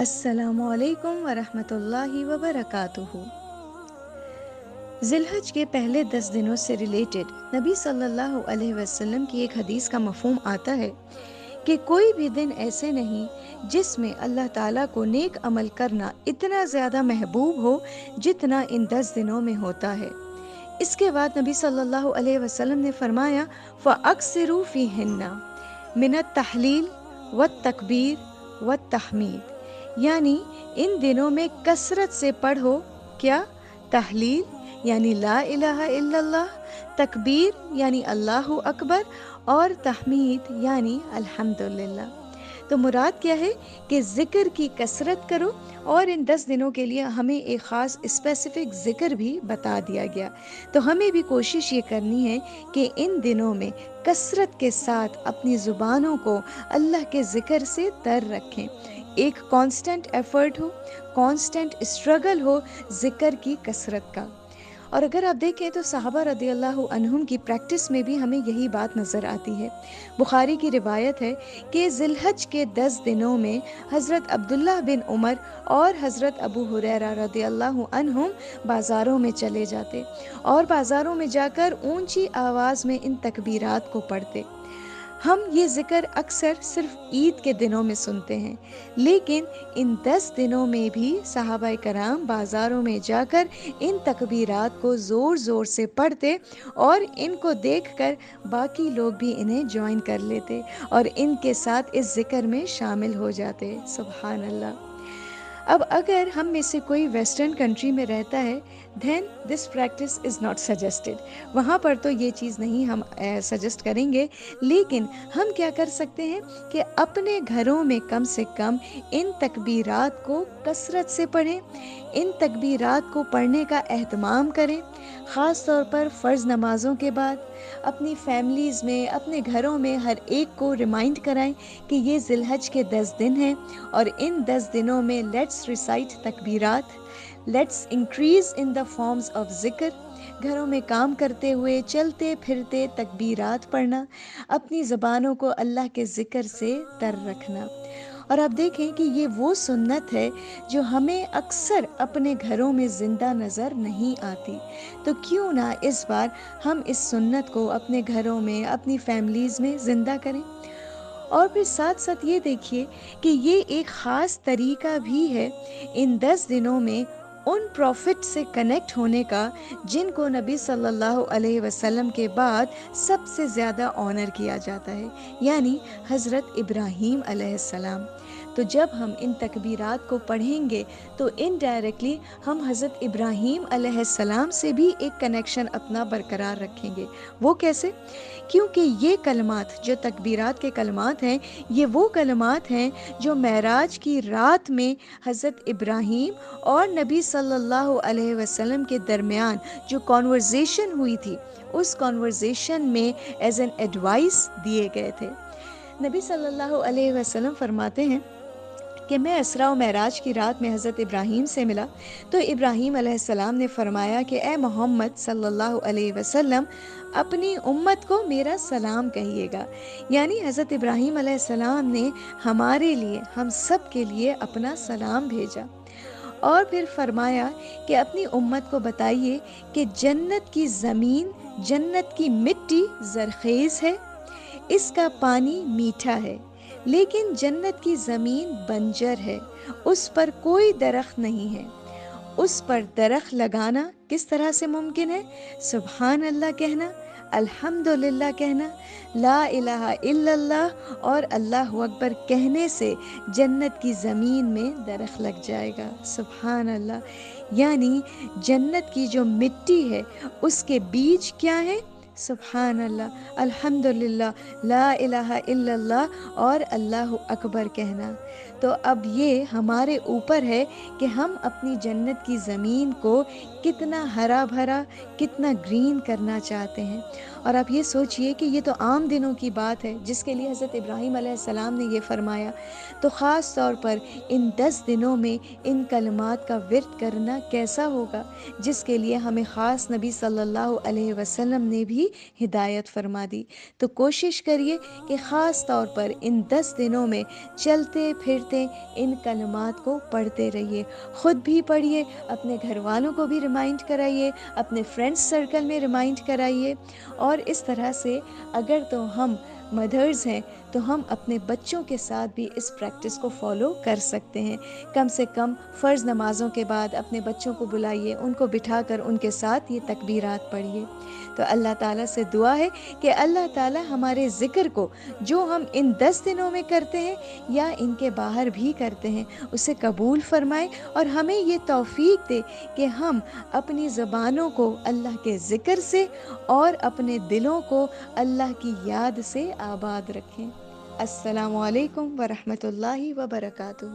السلام علیکم ورحمۃ اللہ وبرکاتہ۔ ذی الحج کے پہلے 10 دنوں سے ریلیٹڈ نبی صلی اللہ علیہ وسلم کی ایک حدیث کا مفہوم آتا ہے کہ کوئی بھی دن ایسے نہیں جس میں اللہ تعالیٰ کو نیک عمل کرنا اتنا زیادہ محبوب ہو جتنا ان 10 دنوں میں ہوتا ہے۔ اس کے بعد نبی صلی اللہ علیہ وسلم نے فرمایا فَأَكْثِرُوا فِيهِنَّ مِنَ التَّحْلِيلِ وَالتَّكْبِيرِ وَالتَّحْمِيدِ، یعنی ان دنوں میں کثرت سے پڑھو کیا؟ تحلیل یعنی لا الہ الا اللہ، تکبیر یعنی اللہ اکبر، اور تحمید یعنی الحمدللہ۔ تو مراد کیا ہے کہ ذکر کی کثرت کرو، اور ان 10 دنوں کے لیے ہمیں ایک خاص اسپیسیفک ذکر بھی بتا دیا گیا۔ تو ہمیں بھی کوشش یہ کرنی ہے کہ ان دنوں میں کثرت کے ساتھ اپنی زبانوں کو اللہ کے ذکر سے تر رکھیں، ایک کانسٹنٹ ایفرٹ ہو، کانسٹنٹ اسٹرگل ہو ذکر کی کثرت کا۔ اور اگر آپ دیکھیں تو صحابہ رضی اللہ عنہم کی پریکٹس میں بھی ہمیں یہی بات نظر آتی ہے۔ بخاری کی روایت ہے کہ ذی الحج کے 10 دنوں میں حضرت عبداللہ بن عمر اور حضرت ابو ہریرہ رضی اللہ عنہم بازاروں میں چلے جاتے اور بازاروں میں جا کر اونچی آواز میں ان تکبیرات کو پڑھتے۔ ہم یہ ذکر اکثر صرف عید کے دنوں میں سنتے ہیں، لیکن ان 10 دنوں میں بھی صحابہ کرام بازاروں میں جا کر ان تکبیرات کو زور زور سے پڑھتے، اور ان کو دیکھ کر باقی لوگ بھی انہیں جوائن کر لیتے اور ان کے ساتھ اس ذکر میں شامل ہو جاتے۔ سبحان اللہ۔ اب اگر ہم میں سے کوئی ویسٹرن کنٹری میں رہتا ہے then this practice is not suggested، وہاں پر تو یہ چیز نہیں ہم سجیسٹ کریں گے، لیکن ہم کیا کر سکتے ہیں کہ اپنے گھروں میں کم سے کم ان تکبیرات کو کثرت سے پڑھیں، ان تکبیرات کو پڑھنے کا اہتمام کریں، خاص طور پر فرض نمازوں کے بعد اپنی فیملیز میں، اپنے گھروں میں ہر ایک کو ریمائنڈ کرائیں کہ یہ ذی الحج کے 10 دن ہیں، اور ان 10 دنوں میں لیٹس ریسائٹ تکبیرات، let's increase in the forms of ذکر۔ گھروں میں کام کرتے ہوئے، چلتے پھرتے تکبیرات پڑھنا، اپنی زبانوں کو اللہ کے ذکر سے تر رکھنا۔ اور آپ دیکھیں کہ یہ وہ سنت ہے جو ہمیں اکثر اپنے گھروں میں زندہ نظر نہیں آتی، تو کیوں نہ اس بار ہم اس سنت کو اپنے گھروں میں، اپنی فیملیز میں زندہ کریں۔ اور پھر ساتھ ساتھ یہ دیکھیے کہ یہ ایک خاص طریقہ بھی ہے ان 10 دنوں میں ان پروفٹ سے کنیکٹ ہونے کا جن کو نبی صلی اللہ علیہ وسلم کے بعد سب سے زیادہ آنر کیا جاتا ہے، یعنی حضرت ابراہیم علیہ السلام۔ تو جب ہم ان تکبیرات کو پڑھیں گے تو انڈائریکٹلی ہم حضرت ابراہیم علیہ السلام سے بھی ایک کنیکشن اپنا برقرار رکھیں گے۔ وہ کیسے؟ کیونکہ یہ کلمات، جو تکبیرات کے کلمات ہیں، یہ وہ کلمات ہیں جو معراج کی رات میں حضرت ابراہیم اور نبی صلی اللہ علیہ وسلم کے درمیان جو کانورزیشن ہوئی تھی، اس کانورزیشن میں ایز این ایڈوائس دیے گئے تھے۔ نبی صلی اللہ علیہ وسلم فرماتے ہیں کہ میں اسراء و معراج کی رات میں حضرت ابراہیم سے ملا تو ابراہیم علیہ السلام نے فرمایا کہ اے محمد صلی اللہ علیہ وسلم، اپنی امت کو میرا سلام کہیے گا، یعنی حضرت ابراہیم علیہ السلام نے ہمارے لیے، ہم سب کے لیے اپنا سلام بھیجا۔ اور پھر فرمایا کہ اپنی امت کو بتائیے کہ جنت کی زمین، جنت کی مٹی زرخیز ہے، اس کا پانی میٹھا ہے، لیکن جنت کی زمین بنجر ہے، اس پر کوئی درخت نہیں ہے۔ اس پر درخت لگانا کس طرح سے ممکن ہے؟ سبحان اللہ کہنا، الحمدللہ کہنا، لا الہ الا اللہ اور اللہ اکبر کہنے سے جنت کی زمین میں درخت لگ جائے گا۔ سبحان اللہ۔ یعنی جنت کی جو مٹی ہے اس کے بیج کیا ہیں؟ سبحان اللہ، الحمدللہ، لا الہ الا اللہ اور اللہ اکبر کہنا۔ تو اب یہ ہمارے اوپر ہے کہ ہم اپنی جنت کی زمین کو کتنا ہرا بھرا، کتنا گرین کرنا چاہتے ہیں۔ اور آپ یہ سوچئے کہ یہ تو عام دنوں کی بات ہے جس کے لیے حضرت ابراہیم علیہ السلام نے یہ فرمایا، تو خاص طور پر ان 10 دنوں میں ان کلمات کا ورد کرنا کیسا ہوگا، جس کے لیے ہمیں خاص نبی صلی اللہ علیہ وسلم نے بھی ہدایت فرما دی۔ تو کوشش کریے کہ خاص طور پر ان 10 دنوں میں چلتے پھرتے ان کلمات کو پڑھتے رہیے، خود بھی پڑھیے، اپنے گھر والوں کو بھی ریمائنڈ کرائیے، اپنے فرینڈس سرکل میں ریمائنڈ کرائیے، اور اس طرح سے اگر تو ہم مدرز ہیں تو ہم اپنے بچوں کے ساتھ بھی اس پریکٹس کو فالو کر سکتے ہیں۔ کم سے کم فرض نمازوں کے بعد اپنے بچوں کو بلائیے، ان کو بٹھا کر ان کے ساتھ یہ تکبیرات پڑھیے۔ تو اللہ تعالیٰ سے دعا ہے کہ اللہ تعالیٰ ہمارے ذکر کو جو ہم ان 10 دنوں میں کرتے ہیں یا ان کے باہر بھی کرتے ہیں اسے قبول فرمائے، اور ہمیں یہ توفیق دے کہ ہم اپنی زبانوں کو اللہ کے ذکر سے اور اپنے دلوں کو اللہ کی یاد سے آباد رکھیں۔ السلام علیکم ورحمۃ اللہ وبرکاتہ۔